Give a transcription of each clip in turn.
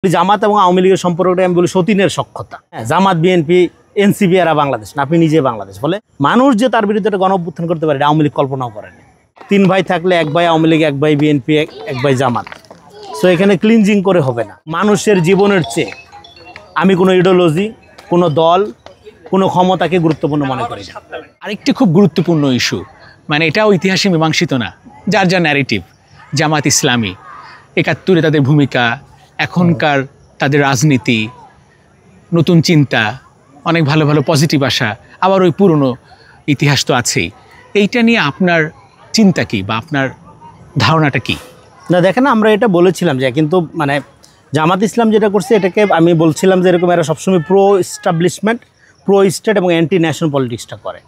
জামাত এবং আওয়ামী লীগের সম্পর্কটা আমি বলি সতীনের সখ্যতা। জামাত, বিএনপি, এনসিপি এরা বাংলাদেশ না, আপনি নিজে বাংলাদেশ। বলে মানুষ যে তার বিরুদ্ধে একটা গণ-অভ্যুত্থান করতে পারে আওয়ামী লীগ কল্পনাও করেনি। তিন ভাই থাকলে এক ভাই আওয়ামী লীগ, এক ভাই বিএনপি, এক ভাই জামাত। সো এখানে ক্লিনজিং করে হবে না। মানুষের জীবনের চেয়ে আমি কোনো ইডিওলজি, কোনো দল, কোনো ক্ষমতাকে গুরুত্বপূর্ণ মনে করি না। আরেকটি খুব গুরুত্বপূর্ণ ইস্যু, মানে এটাও ইতিহাসে মীমাংসিত না, যার যা ন্যারেটিভ, জামাত ইসলামী ৭১-এ তাদের ভূমিকা, এখনকার তাদের রাজনীতি, নতুন চিন্তা, অনেক ভালো ভালো পজিটিভ আশা, আবার ওই পুরনো ইতিহাস তো আছেই। এইটা নিয়ে আপনার চিন্তা কী বা আপনার ধারণাটা কী? না দেখেন, আমরা এটা বলেছিলাম যে কিন্তু মানে জামাত ইসলাম যেটা করছে এটাকে আমি বলছিলাম যে এরকম এরা সবসময় প্রো এস্টাবলিশমেন্ট, প্রো স্টেট এবং অ্যান্টি ন্যাশনাল পলিটিক্সটা করে।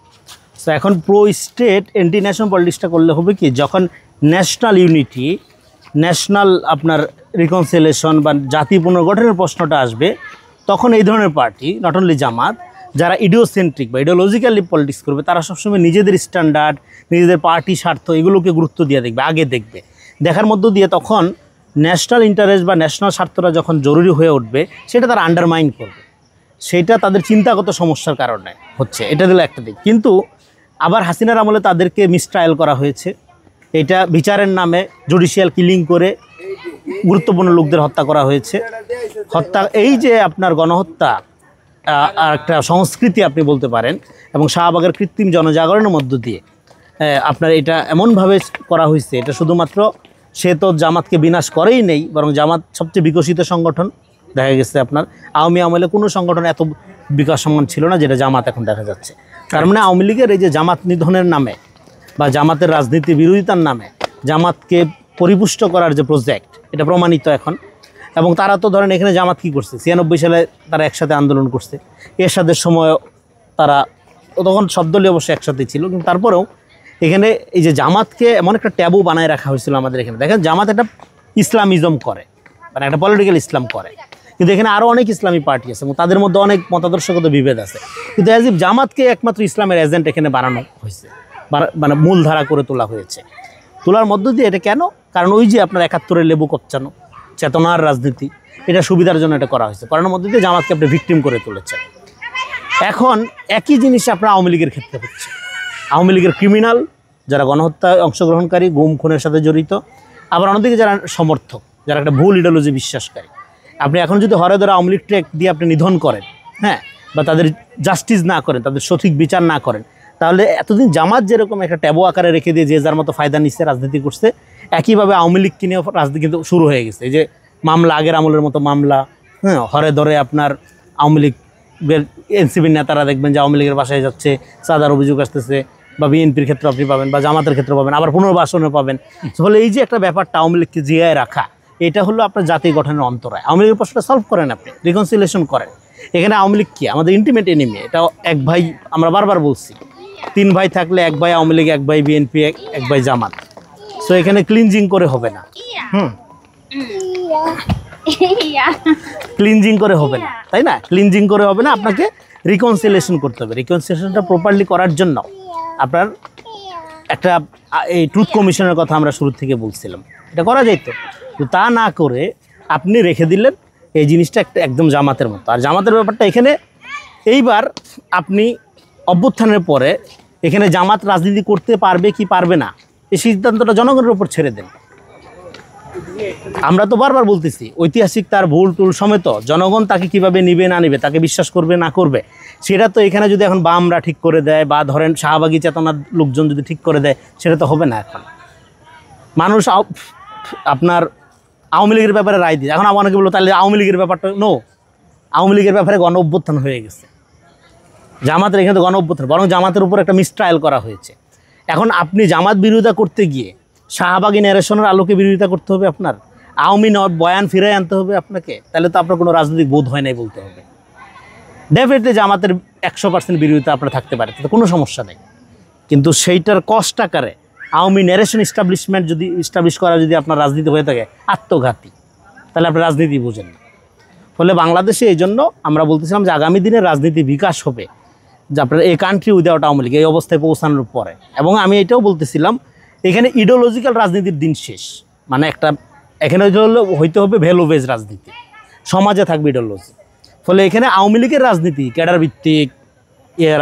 তো এখন প্রো স্টেট অ্যান্টি ন্যাশনাল পলিটিক্সটা করলে হবে কি, যখন ন্যাশনাল ইউনিটি, ন্যাশনাল আপনার রিকনসিলিয়েশন বা জাতি পুনর্গঠনের প্রশ্নটা আসবে, তখন এই ধরনের পার্টি, নট অনলি জামাত, যারা ইডিওসেন্ট্রিক বা ইডিওলজিক্যালি পলিটিক্স করবে, তারা সবসময় নিজেদের স্ট্যান্ডার্ড, নিজেদের পার্টি স্বার্থ এগুলোকে গুরুত্ব দিয়ে দেখবে, আগে দেখবে। দেখার মধ্য দিয়ে তখন ন্যাশনাল ইন্টারেস্ট বা ন্যাশনাল স্বার্থটা যখন জরুরি হয়ে উঠবে, সেটা তারা আন্ডারমাইন করবে। সেটা তাদের চিন্তাগত সমস্যার কারণে হচ্ছে, এটা দিল একটা দিক। কিন্তু আবার হাসিনার আমলে তাদেরকে মিসট্রায়াল করা হয়েছে। এটা বিচারের নামে জুডিশিয়াল কিলিং করে গুরুত্বপূর্ণ লোকদের হত্যা করা হয়েছে। হত্যা, এই যে আপনার গণহত্যা একটা সংস্কৃতি আপনি বলতে পারেন, এবং শাহবাগের কৃত্রিম জনজাগরণের মধ্য দিয়ে আপনার এটা এমনভাবে করা হয়েছে, এটা শুধুমাত্র সে তো জামাতকে বিনাশ করেই নেই, বরং জামাত সবচেয়ে বিকশিত সংগঠন। দেখা গেছে আপনার আওয়ামী আমলে কোনো সংগঠন এত বিকাশ সম্মান ছিল না যেটা জামাত এখন দেখা যাচ্ছে। তার মানে আওয়ামী লীগের এই যে জামাত নিধনের নামে বা জামাতের রাজনীতি বিরোধিতার নামে জামাতকে পরিপুষ্ট করার যে প্রজেক্ট, এটা প্রমাণিত এখন। এবং তারা তো ধরেন এখানে জামাত কী করছে, ৯৬ সালে তারা একসাথে আন্দোলন করছে, এরশাদের সময় তারা তখন সব দলই অবশ্যই একসাথে ছিল, কিন্তু তারপরেও এখানে এই যে জামাতকে এমন একটা ট্যাবু বানায় রাখা হয়েছিল আমাদের এখানে। দেখেন, জামাত একটা ইসলামিজম করে, মানে একটা পলিটিক্যাল ইসলাম করে, কিন্তু এখানে আরও অনেক ইসলামী পার্টি আছে এবং তাদের মধ্যে অনেক মতাদর্শগত বিভেদ আছে। কিন্তু অ্যাজ ইফ জামাতকে একমাত্র ইসলামের এজেন্ট এখানে বানানো হয়েছে, মানে মূলধারা করে তোলা হয়েছে। তোলার মধ্য দিয়ে এটা কেন? কারণ ওই যে আপনার ৭১-এর লেবু কপচানো চেতনার রাজনীতি, এটা সুবিধার জন্য এটা করা হয়েছে। করানোর মধ্য দিয়ে জামাতকে আপনি ভিকটিম করে তুলেছেন। এখন একই জিনিস আপনার আওয়ামী লীগের ক্ষেত্রে হচ্ছে। আওয়ামী লীগের ক্রিমিনাল যারা গণহত্যায় অংশগ্রহণকারী, গুম খুনের সাথে জড়িত, আবার অন্যদিকে যারা সমর্থক, যারা একটা ভুল ইডিওলজি বিশ্বাসকারী, আপনি এখন যদি হরে ধরে আওয়ামী লীগ ট্র্যাক দিয়ে আপনি নিধন করেন, হ্যাঁ, বা তাদের জাস্টিস না করেন, তাদের সঠিক বিচার না করেন, তাহলে এতদিন জামাত যেরকম একটা ট্যাবু আকারে রেখে দিয়ে যে যার মতো ফায়দা নিচ্ছে, রাজনীতি করছে, একইভাবে আওয়ামী লীগকে নিয়েও রাজনীতি কিন্তু শুরু হয়ে গেছে। এই যে মামলা, আগের আমলের মতো মামলা, হ্যাঁ, হরে ধরে আপনার আওয়ামী লীগের এনসিপির নেতারা দেখবেন যে আওয়ামী লীগের বাসায় যাচ্ছে, চাঁদার অভিযোগ আসতেছে, বা বিএনপির ক্ষেত্রে আপনি পাবেন, বা জামাতের ক্ষেত্রে পাবেন, আবার পুনর্বাসনও পাবেন। ফলে এই যে একটা ব্যাপারটা আওয়ামী লীগকে জিয়ায় রাখা, এটা হলো আপনার জাতীয় গঠনের অন্তরায়। আওয়ামী লীগের প্রশ্নটা সলভ করেন, আপনি রিকনসিলিয়েশন করেন। এখানে আওয়ামী লীগ কি আমাদের ইন্টিমেট এনিমি, এটা এক ভাই, আমরা বারবার বলছি, তিন ভাই থাকলে এক ভাই আওয়ামী লীগ, এক ভাই বিএনপি, এক ভাই জামাত। সো এখানে ক্লিনজিং করে হবে না, ক্লিনজিং করে হবে না, তাই না? ক্লিনজিং করে হবে না, আপনাকে রিকনসিলিয়েশন করতে হবে। রিকনসিলিয়েশনটা প্রপারলি করার জন্য আপনার একটা এই ট্রুথ কমিশনের কথা আমরা শুরু থেকে বলছিলাম, এটা করা যাইতো। তো তা না করে আপনি রেখে দিলেন এই জিনিসটা একটা একদম জামাতের মতো। আর জামাতের ব্যাপারটা এখানে এইবার আপনি অভ্যুত্থানের পরে এখানে জামাত রাজনীতি করতে পারবে কি পারবে না, এই সিদ্ধান্তটা জনগণের উপর ছেড়ে দেন। আমরা তো বারবার বলতেছি, ঐতিহাসিক তার ভুল টুল সমেত জনগণ তাকে কিভাবে নিবে না নিবে, তাকে বিশ্বাস করবে না করবে, সেটা তো এখানে যদি এখন বামরা ঠিক করে দেয়, বা ধরেন শাহবাগী চেতনার লোকজন যদি ঠিক করে দেয়, সেটা তো হবে না। এখন মানুষ আপনার আওয়ামী লীগের ব্যাপারে রায় দিচ্ছে। এখন আমাকে বললো তাহলে আওয়ামী লীগের ব্যাপারটা নো, আওয়ামী লীগের ব্যাপারে গণ অভ্যুত্থান হয়ে গেছে, জামাতের এখানে তো গণ অভ্যুত্থান, বরং জামাতের উপর একটা মিসট্রায়াল করা হয়েছে। এখন আপনি জামাত বিরোধিতা করতে গিয়ে শাহবাগী ন্যারেশনের আলোকে বিরোধিতা করতে হবে, আপনার আওয়ামী বয়ান ফিরে আনতে হবে আপনাকে, তাহলে তো আপনার কোনো রাজনৈতিক বোধ হয় নাই বলতে হবে। ডেফিনেটলি জামাতের ১০০% বিরোধিতা আপনার থাকতে পারে, তাতে কোনো সমস্যা নেই, কিন্তু সেইটার কষ্ট আকারে আওয়ামী ন্যারেশন ইস্টাবলিশমেন্ট যদি ইস্টাবলিশ করা যদি আপনার রাজনীতি হয়ে থাকে আত্মঘাতী, তাহলে আপনি রাজনীতি বোঝেন না। ফলে বাংলাদেশে এই জন্য আমরা বলতেছিলাম যে আগামী দিনে রাজনীতি বিকাশ হবে যে আপনার এই কান্ট্রি উইদাউট আওয়ামী লীগ এই অবস্থায় পৌঁছানোর পরে। এবং আমি এটাও বলতেছিলাম এখানে ইডিওলজিক্যাল রাজনীতির দিন শেষ, মানে একটা এখানে হইতে হবে ভ্যালু বেজ রাজনীতি, সমাজে থাকবে ইডিওলজি। ফলে এখানে আওয়ামী লীগের রাজনীতি ক্যাডার ভিত্তিক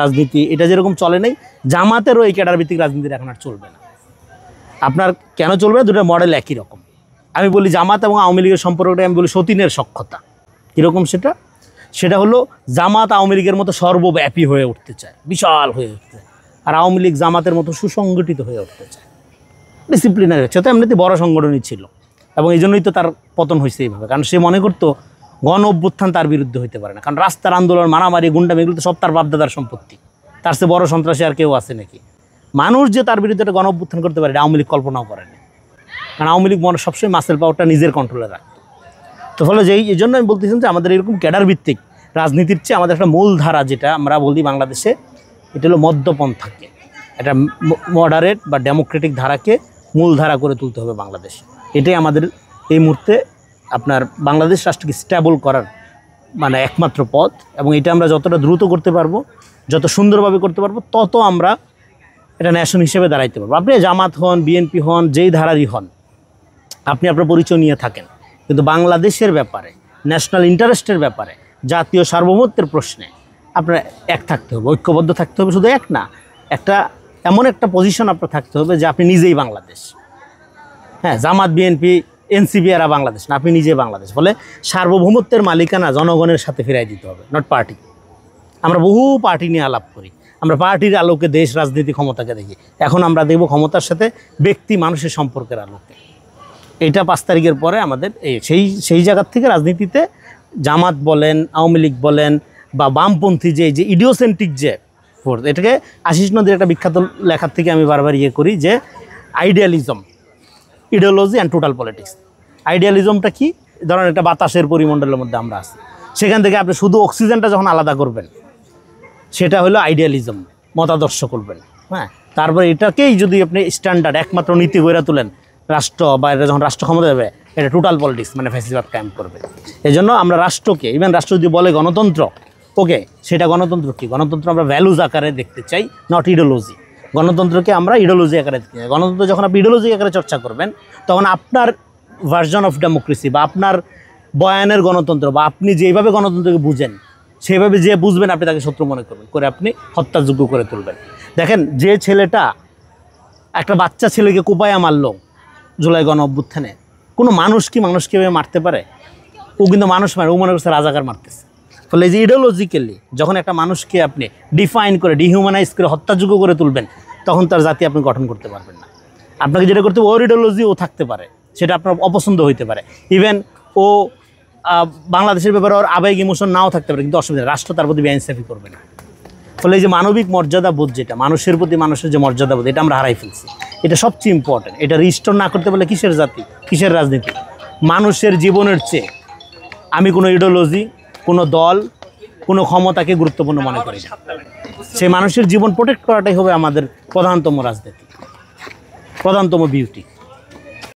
রাজনীতি এটা যেরকম চলে নাই, জামাতেরও এই ক্যাডার ভিত্তিক রাজনীতির এখন আর চলবে না। আপনার কেন চলবে না? দুটো মডেল একই রকম। আমি বলি জামাত এবং আওয়ামী লীগের সম্পর্কটা আমি বলি সতীনের সখ্যতা। কীরকম সেটা? সেটা হলো জামাত আওয়ামী লীগের মতো সর্বব্যাপী হয়ে উঠতে চায়, বিশাল হয়ে উঠতে চায়, আর আওয়ামী লীগ জামাতের মতো সুসংগঠিত হয়ে উঠতে চায়, ডিসিপ্লিনারি হচ্ছে। তো এমনিতে বড় সংগঠনই ছিল এবং এই জন্যই তো তার পতন হয়েছে এইভাবে, কারণ সে মনে করতো গণ অভ্যুত্থান তার বিরুদ্ধে হইতে পারে না, কারণ রাস্তার আন্দোলন, মারামারি, গুন্ডামি এগুলো তো সব তার বাপদাদার সম্পত্তি, তার চেয়ে বড় সন্ত্রাসী আর কেউ আছে নাকি? মানুষ যে তার বিরুদ্ধে একটা গণ অভ্যুত্থান করতে পারে আওয়ামী লীগ কল্পনাও করেনি, কারণ আওয়ামী লীগ মনে সবসময় মাসেল পাওয়ারটা নিজের কন্ট্রোলে রাখত। তো ফলে এই জন্য আমি বলতেছিলাম যে আমাদের এরকম ক্যাডার ভিত্তিক রাজনীতির চেয়ে আমাদের একটা মূল ধারা যেটা আমরা বলি বাংলাদেশে, এটা হলো মধ্যপন্থাকে, একটা মডারেট বা ডেমোক্রেটিক ধারাকে মূল ধারা করে তুলতে হবে বাংলাদেশে। এটাই আমাদের এই মুহূর্তে আপনার বাংলাদেশ রাষ্ট্রকে স্ট্যাবল করার মানে একমাত্র পথ, এবং এটা আমরা যতটা দ্রুত করতে পারবো, যত সুন্দরভাবে করতে পারবো, তত আমরা এটা ন্যাশন হিসেবে দাঁড়াইতে পারবো। আপনি জামাত হন, বিএনপি হন, যেই ধারারই হন, আপনি আপনার পরিচয় নিয়ে থাকেন, কিন্তু বাংলাদেশের ব্যাপারে, ন্যাশনাল ইন্টারেস্টের ব্যাপারে, জাতীয় সার্বভৌমত্বের প্রশ্নে আপনার এক থাকতে হবে, ঐক্যবদ্ধ থাকতে হবে। শুধু এক না, একটা এমন একটা পজিশন আপনার থাকতে হবে যে আপনি নিজেই বাংলাদেশ। হ্যাঁ, জামাত, বিএনপি, এনসিপি এরা বাংলাদেশ না, আপনি নিজে বাংলাদেশ। ফলে সার্বভৌমত্বের মালিকানা জনগণের সাথে ফিরাই দিতে হবে, নট পার্টি। আমরা বহু পার্টি নিয়ে আলাপ করি, আমরা পার্টির আলোকে দেশ রাজনীতি ক্ষমতাকে দেখি। এখন আমরা দেখব ক্ষমতার সাথে ব্যক্তি মানুষের সম্পর্কের আলোকে। এইটা 5 তারিখের পরে আমাদের সেই জায়গার থেকে রাজনীতিতে জামাত বলেন, আওয়ামী লীগ বলেন, বা বামপন্থী যে ইডিওসেন্ট্রিক যে ফোর্স, এটাকে আশিস নদীর একটা বিখ্যাত লেখার থেকে আমি বারবার করি যে idealism, ideology and total politics. আইডিয়ালিজমটা কি? ধরেন একটা বাতাসের পরিমণ্ডলের মধ্যে আমরা আছি, সেখান থেকে আপনি শুধু অক্সিজেনটা যখন আলাদা করবেন সেটা হলো আইডিয়ালিজম, মতাদর্শ করবেন। হ্যাঁ, তারপরে এটাকেই যদি আপনি স্ট্যান্ডার্ড একমাত্র নীতি গড়ে তোলেন রাষ্ট্র, বা এটা যখন রাষ্ট্র ক্ষমতা যাবে, এটা টোটাল পলিটিক্স মানে ফ্যাসিবাদ কায়েম করবে। এই জন্য আমরা রাষ্ট্রকে, ইভেন রাষ্ট্র যদি বলে গণতন্ত্র, ওকে, সেটা গণতন্ত্র কি? গণতন্ত্র আমরা ভ্যালুজ আকারে দেখতে চাই, নট ইডিওলজি। গণতন্ত্রকে আমরা ইডিওলজি আকারে দেখতে চাই। গণতন্ত্র যখন আপনি ইডিওলজি আকারে চর্চা করবেন, তখন আপনার ভার্জন অফ ডেমোক্রেসি বা আপনার বয়ানের গণতন্ত্র, বা আপনি যেভাবে গণতন্ত্রকে বুঝেন, সেভাবে যে বুঝবেন আপনি তাকে শত্রু মনে করবেন, করে আপনি হত্যাযোগ্য করে তুলবেন। দেখেন, যে ছেলেটা একটা বাচ্চা ছেলেকে কোপায়া মারলো জুলাই গণ অভ্যুত্থানে, কোনো মানুষ কি মানুষকে মারতে পারে? ও কিন্তু মানুষ মারে, ও মনে করছে রাজাকার মারতেছে। ফলে এই যে ইডিওলজিক্যালি যখন একটা মানুষকে আপনি ডিফাইন করে, ডিহিউম্যানাইজ করে হত্যাযোগ্য করে তুলবেন, তখন তার জাতি আপনি গঠন করতে পারবেন না। আপনাকে যেটা করতে হবে, ওর ইডিওলজি ও থাকতে পারে, সেটা আপনার অপছন্দ হইতে পারে, ইভেন ও বাংলাদেশের ব্যাপারে ওর আবেগ ইমোশন নাও থাকতে পারে, কিন্তু অসুবিধা, রাষ্ট্র তার প্রতি বেআইনসাফি করবে না। ফলে এই যে মানবিক মর্যাদাবোধ, যেটা মানুষের প্রতি মানুষের যে মর্যাদাবোধ, এটা আমরা হারাই ফেলছি। এটা সবচেয়ে ইম্পর্টেন্ট। এটা রিস্টোর না করতে পারলে কিসের জাতি, কিসের রাজনীতি? মানুষের জীবনের চেয়ে আমি কোনো ইডিওলজি, কোনো দল, কোনো ক্ষমতাকে গুরুত্বপূর্ণ মনে করি না। সেই মানুষের জীবন প্রোটেক্ট করাটাই হবে আমাদের প্রধানতম রাজনীতি, প্রধানতম বিউটি।